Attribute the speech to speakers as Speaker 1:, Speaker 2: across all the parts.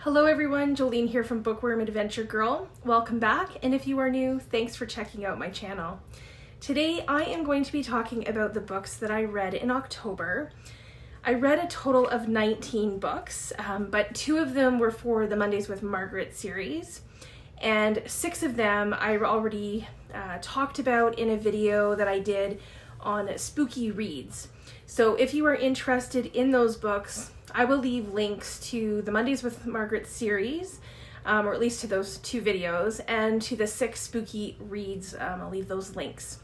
Speaker 1: Hello everyone, Jolene here from Bookworm Adventure Girl. Welcome back, and if you are new, thanks for checking out my channel. Today I am going to be talking about the books that I read in October. I read a total of 19 books, but 2 of them were for the Mondays with Margaret series, and 6 of them I already talked about in a video that I did on spooky reads. So if you are interested in those books, I will leave links to the Mondays with Margaret series, or at least to those 2 videos, and to the 6 spooky reads. I'll leave those links.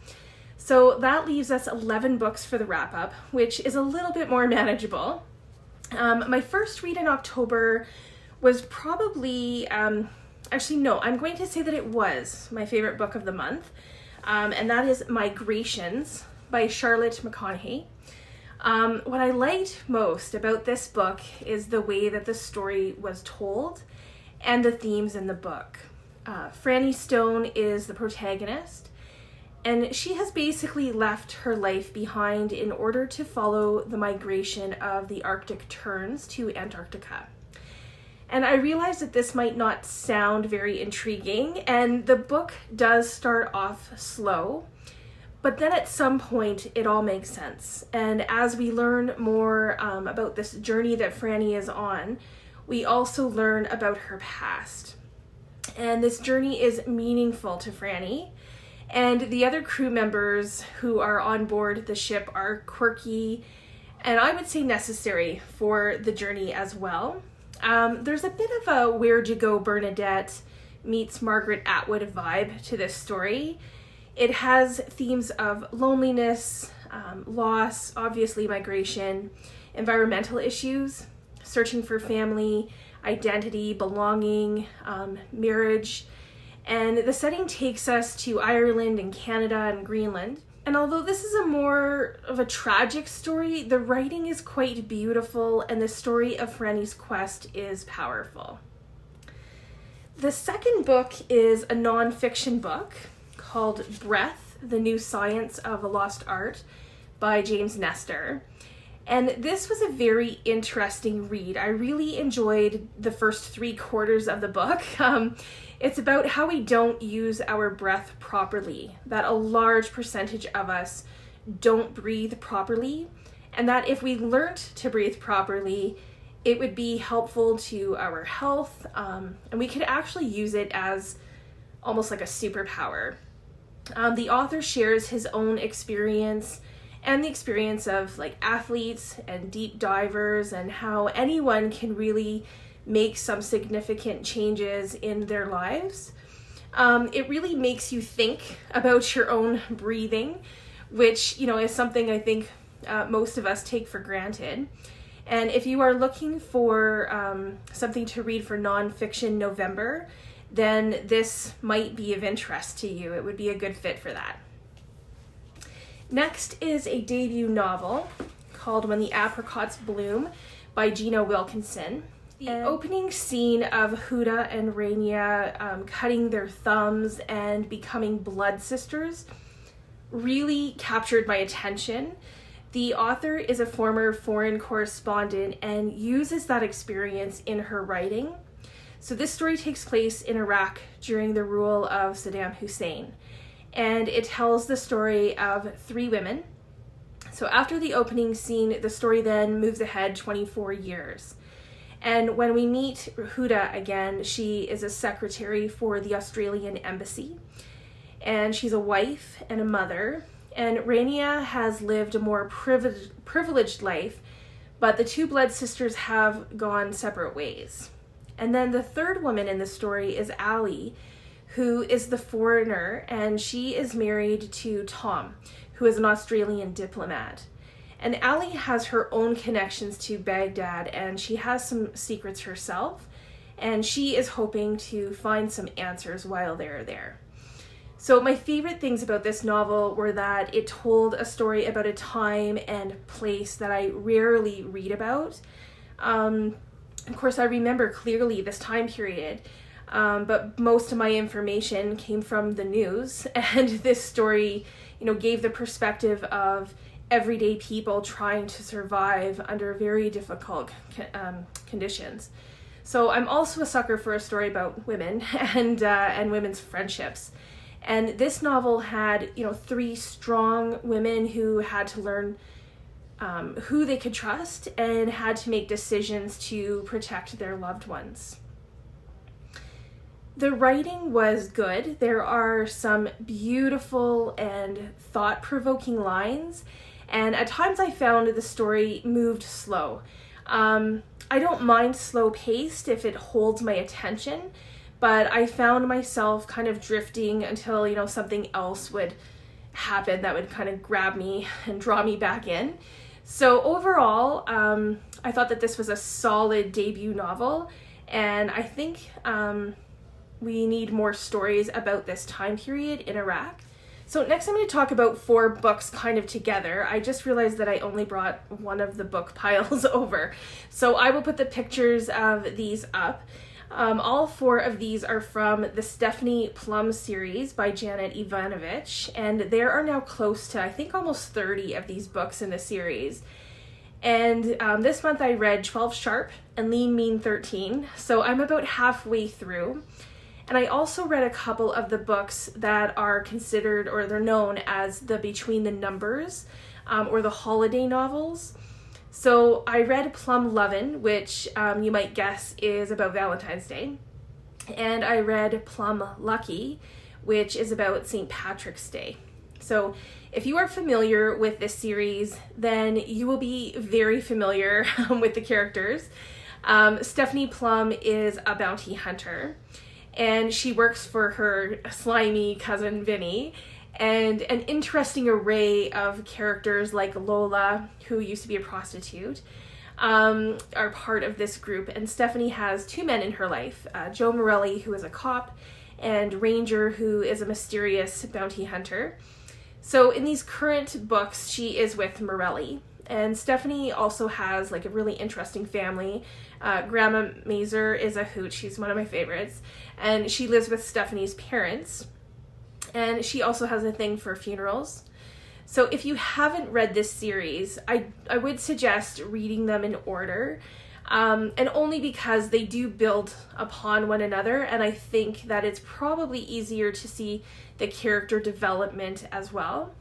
Speaker 1: So that leaves us 11 books for the wrap-up, which is a little bit more manageable. My first read in October was probably, actually no, I'm going to say that it was my favorite book of the month, and that is Migrations by Charlotte McConaghy. What I liked most about this book is the way that the story was told and the themes in the book. Franny Stone is the protagonist, and she has basically left her life behind in order to follow the migration of the Arctic terns to Antarctica. And I realized that this might not sound very intriguing, and the book does start off slow. But then at some point, it all makes sense. And as we learn more about this journey that Franny is on, we also learn about her past. And this journey is meaningful to Franny. And the other crew members who are on board the ship are quirky, and I would say necessary for the journey as well. There's a bit of a Where'd You Go, Bernadette meets Margaret Atwood vibe to this story. It has themes of loneliness, loss, obviously migration, environmental issues, searching for family, identity, belonging, marriage, and the setting takes us to Ireland and Canada and Greenland. And although this is a more of a tragic story, the writing is quite beautiful and the story of Franny's quest is powerful. The second book is a non-fiction book called Breath, The New Science of a Lost Art by James Nestor. And this was a very interesting read. I really enjoyed the first 3 quarters of the book. It's about how we don't use our breath properly, that a large percentage of us don't breathe properly, and that if we learned to breathe properly, it would be helpful to our health, and we could actually use it as almost like a superpower. The author shares his own experience and the experience of like athletes and deep divers and how anyone can really make some significant changes in their lives. It really makes you think about your own breathing, which, is something I think most of us take for granted. And if you are looking for something to read for nonfiction November, then this might be of interest to you. It would be a good fit for that. Next is a debut novel called When the Apricots Bloom by Gina Wilkinson. The opening scene of Huda and Rania cutting their thumbs and becoming blood sisters really captured my attention. The author is a former foreign correspondent and uses that experience in her writing. So this story takes place in Iraq during the rule of Saddam Hussein, and it tells the story of 3 women. So after the opening scene, the story then moves ahead 24 years. And when we meet Huda again, she is a secretary for the Australian embassy, and she's a wife and a mother, and Rania has lived a more privileged life, but the 2 blood sisters have gone separate ways. And then the 3rd woman in the story is Ali, who is the foreigner, and she is married to Tom, who is an Australian diplomat. And Ali has her own connections to Baghdad, and she has some secrets herself, and she is hoping to find some answers while they're there. So my favorite things about this novel were that it told a story about a time and place that I rarely read about. Of course, I remember clearly this time period, but most of my information came from the news, and this story, gave the perspective of everyday people trying to survive under very difficult conditions. So I'm also a sucker for a story about women and women's friendships. And this novel had, three strong women who had to learn who they could trust and had to make decisions to protect their loved ones. The writing was good. There are some beautiful and thought-provoking lines, and at times I found the story moved slow. I don't mind slow-paced if it holds my attention, but I found myself kind of drifting until, something else would happen that would kind of grab me and draw me back in. So overall, I thought that this was a solid debut novel, and I think we need more stories about this time period in Iraq. So next I'm going to talk about 4 books kind of together. I just realized that I only brought one of the book piles over. So I will put the pictures of these up. All 4 of these are from the Stephanie Plum series by Janet Evanovich, and there are now close to, I think, almost 30 of these books in the series. And this month I read 12 Sharp and Lean Mean 13, so I'm about halfway through. And I also read a couple of the books that are considered, or they're known as the Between the Numbers, or the holiday novels. So I read Plum, Lovin, which you might guess is about Valentine's Day. And I read Plum, Lucky, which is about St. Patrick's Day. So if you are familiar with this series, then you will be very familiar with the characters. Stephanie Plum is a bounty hunter, and she works for her slimy cousin Vinny, and an interesting array of characters like Lola, who used to be a prostitute, are part of this group. And Stephanie has 2 men in her life, Joe Morelli, who is a cop, and Ranger, who is a mysterious bounty hunter. So in these current books, she is with Morelli. And Stephanie also has like a really interesting family. Grandma Mazer is a hoot. She's one of my favorites. And she lives with Stephanie's parents. And she also has a thing for funerals. So if you haven't read this series, I would suggest reading them in order. And only because they do build upon one another. And I think that it's probably easier to see the character development as well.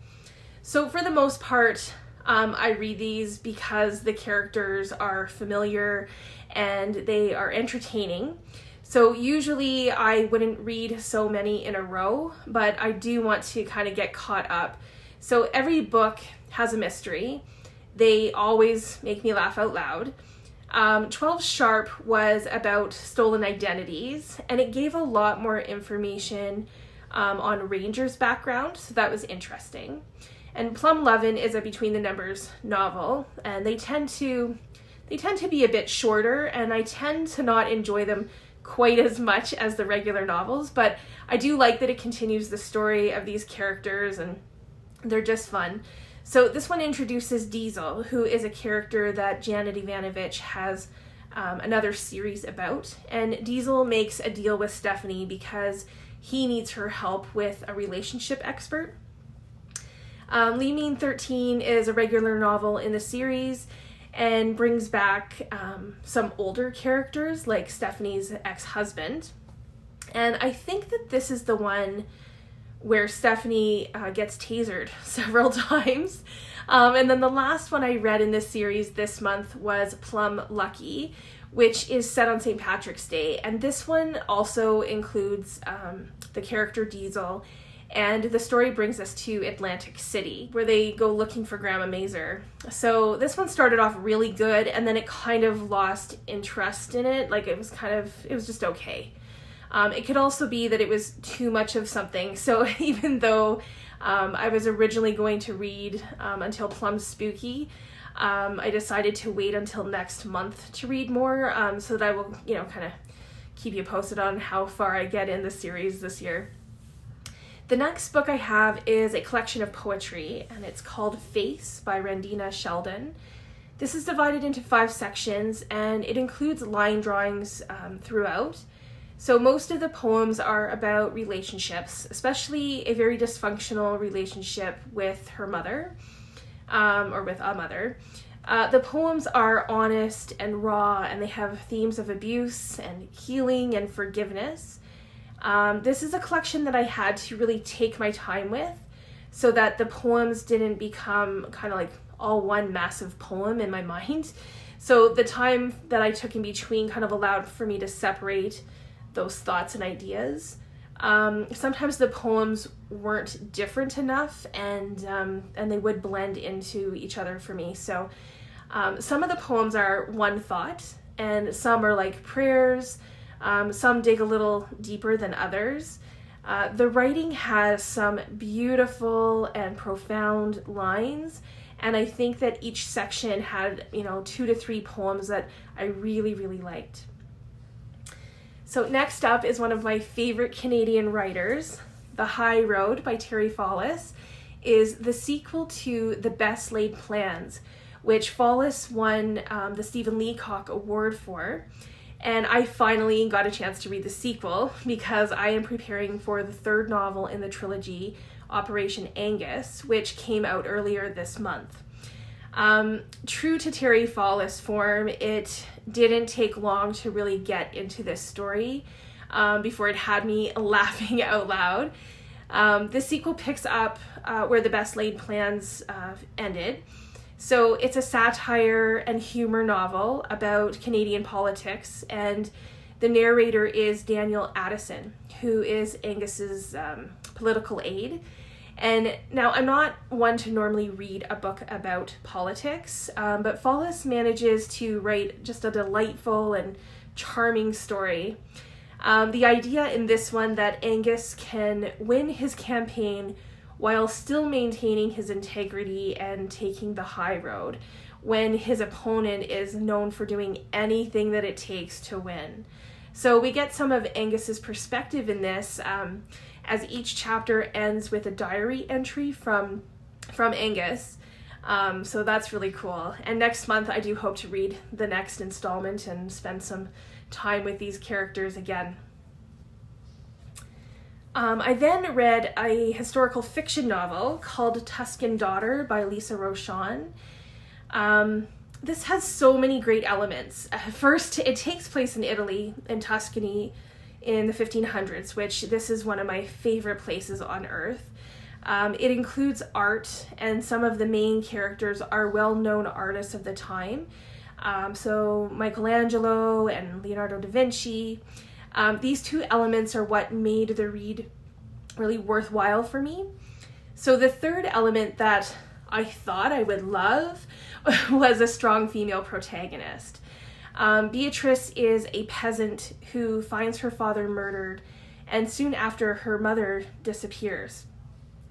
Speaker 1: So for the most part, I read these because the characters are familiar and they are entertaining. So usually I wouldn't read so many in a row, but I do want to kind of get caught up. So every book has a mystery. They always make me laugh out loud. 12 Sharp was about stolen identities, and it gave a lot more information on Ranger's background, so that was interesting. And Plum Lovin is a Between the Numbers novel, and they tend to be a bit shorter, and I tend to not enjoy them quite as much as the regular novels, but I do like that it continues the story of these characters, and they're just fun. So this one introduces Diesel, who is a character that Janet Evanovich has another series about, and Diesel makes a deal with Stephanie because he needs her help with a relationship expert. Lee Mean 13 is a regular novel in the series and brings back some older characters like Stephanie's ex-husband. And I think that this is the one where Stephanie gets tasered several times. And then the last one I read in this series this month was Plum Lucky, which is set on St. Patrick's Day. And this one also includes the character Diesel. And the story brings us to Atlantic City, where they go looking for Grandma Mazer. So this one started off really good, and then it kind of lost interest in it. Like it was just okay. It could also be that it was too much of something. So even though I was originally going to read until Plum Spooky, I decided to wait until next month to read more, so that I will, kind of keep you posted on how far I get in the series this year. The next book I have is a collection of poetry, and it's called Face by Randina Sheldon. This is divided into 5 sections, and it includes line drawings throughout. So most of the poems are about relationships, especially a very dysfunctional relationship with her mother, or with a mother. The poems are honest and raw, and they have themes of abuse and healing and forgiveness. This is a collection that I had to really take my time with so that the poems didn't become kind of like all one massive poem in my mind. So the time that I took in between kind of allowed for me to separate those thoughts and ideas. Sometimes the poems weren't different enough, and they would blend into each other for me. So some of the poems are one thought, and some are like prayers. Some dig a little deeper than others. The writing has some beautiful and profound lines, and I think that each section had, 2 to 3 poems that I really, really liked. So next up is one of my favorite Canadian writers. The High Road by Terry Fallis is the sequel to The Best Laid Plans, which Fallis won the Stephen Leacock Award for. And I finally got a chance to read the sequel because I am preparing for the 3rd novel in the trilogy, Operation Angus, which came out earlier this month. True to Terry Fallis form, it didn't take long to really get into this story before it had me laughing out loud. The sequel picks up where The Best Laid Plans ended. So it's a satire and humor novel about Canadian politics, and the narrator is Daniel Addison, who is Angus's political aide. And now I'm not one to normally read a book about politics, but Fallis manages to write just a delightful and charming story. The idea in this one that Angus can win his campaign while still maintaining his integrity and taking the high road when his opponent is known for doing anything that it takes to win. So we get some of Angus's perspective in this, as each chapter ends with a diary entry from Angus. So that's really cool. And next month I do hope to read the next installment and spend some time with these characters again. I then read a historical fiction novel called Tuscan Daughter by Lissa Rochon. This has so many great elements. First, it takes place in Italy, in Tuscany, in the 1500s, which this is one of my favorite places on earth. It includes art, and some of the main characters are well-known artists of the time. So Michelangelo and Leonardo da Vinci. These 2 elements are what made the read really worthwhile for me. So the 3rd element that I thought I would love was a strong female protagonist. Beatrice is a peasant who finds her father murdered, and soon after her mother disappears.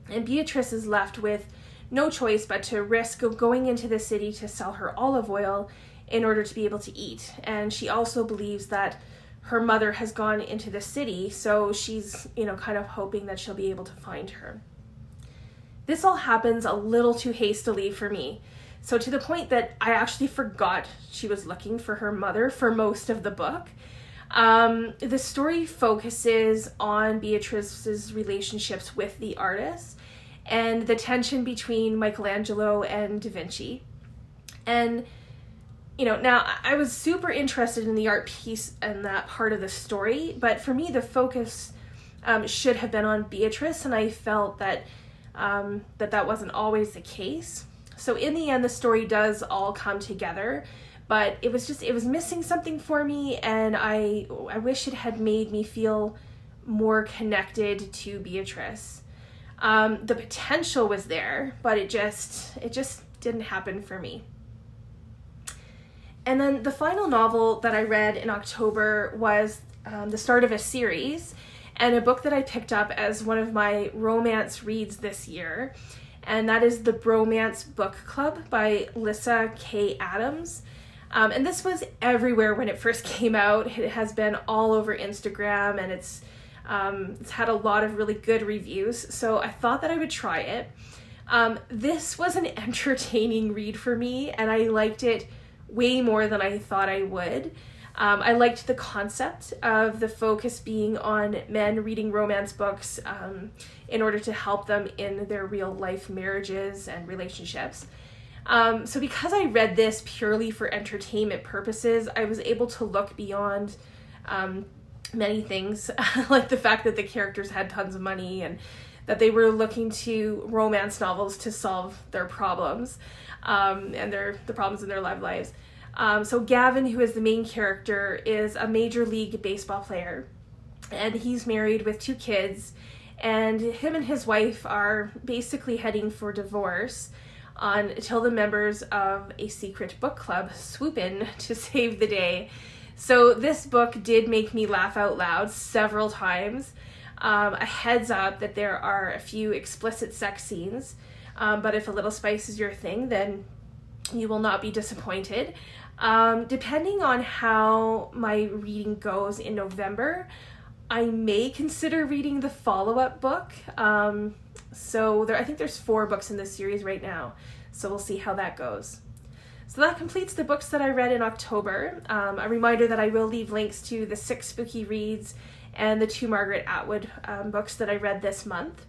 Speaker 1: And Beatrice is left with no choice but to risk going into the city to sell her olive oil in order to be able to eat. And she also believes that her mother has gone into the city, so she's, kind of hoping that she'll be able to find her. This all happens a little too hastily for me. So to the point that I actually forgot she was looking for her mother for most of the book. The story focuses on Beatrice's relationships with the artists and the tension between Michelangelo and Da Vinci. And, now I was super interested in the art piece and that part of the story, but for me the focus should have been on Beatrice, and I felt that that wasn't always the case. So in the end, the story does all come together, but it was missing something for me, and I wish it had made me feel more connected to Beatrice. The potential was there, but it just didn't happen for me. And then the final novel that I read in October was the start of a series, and a book that I picked up as one of my romance reads this year. And that is the Bromance Book Club by Lissa K. Adams. And this was everywhere when it first came out. It has been all over Instagram, and it's had a lot of really good reviews, so I thought that I would try it. This was an entertaining read for me, and I liked it way more than I thought I would. I liked the concept of the focus being on men reading romance books in order to help them in their real life marriages and relationships. So because I read this purely for entertainment purposes, I was able to look beyond many things, like the fact that the characters had tons of money and that they were looking to romance novels to solve their problems and the problems in their love lives. So Gavin, who is the main character, is a major league baseball player, and he's married with 2 kids, and him and his wife are basically heading for divorce until the members of a secret book club swoop in to save the day. So this book did make me laugh out loud several times. A heads up that there are a few explicit sex scenes, but if a little spice is your thing, then you will not be disappointed. Depending on how my reading goes in November, I may consider reading the follow-up book. I think there's 4 books in this series right now, so we'll see how that goes. So that completes the books that I read in October. A reminder that I will leave links to the 6 spooky reads and the 2 Margaret Atwood books that I read this month.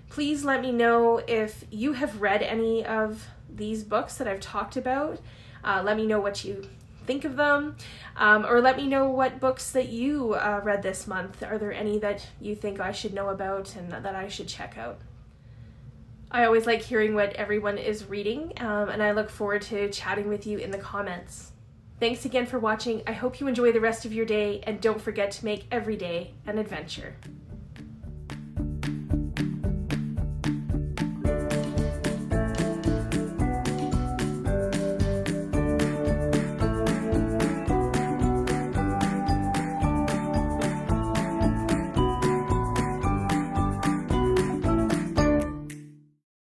Speaker 1: Please let me know if you have read any of these books that I've talked about. Let me know what you think of them, or let me know what books that you read this month. Are there any that you think I should know about and that I should check out? I always like hearing what everyone is reading, and I look forward to chatting with you in the comments. Thanks again for watching. I hope you enjoy the rest of your day, and don't forget to make every day an adventure.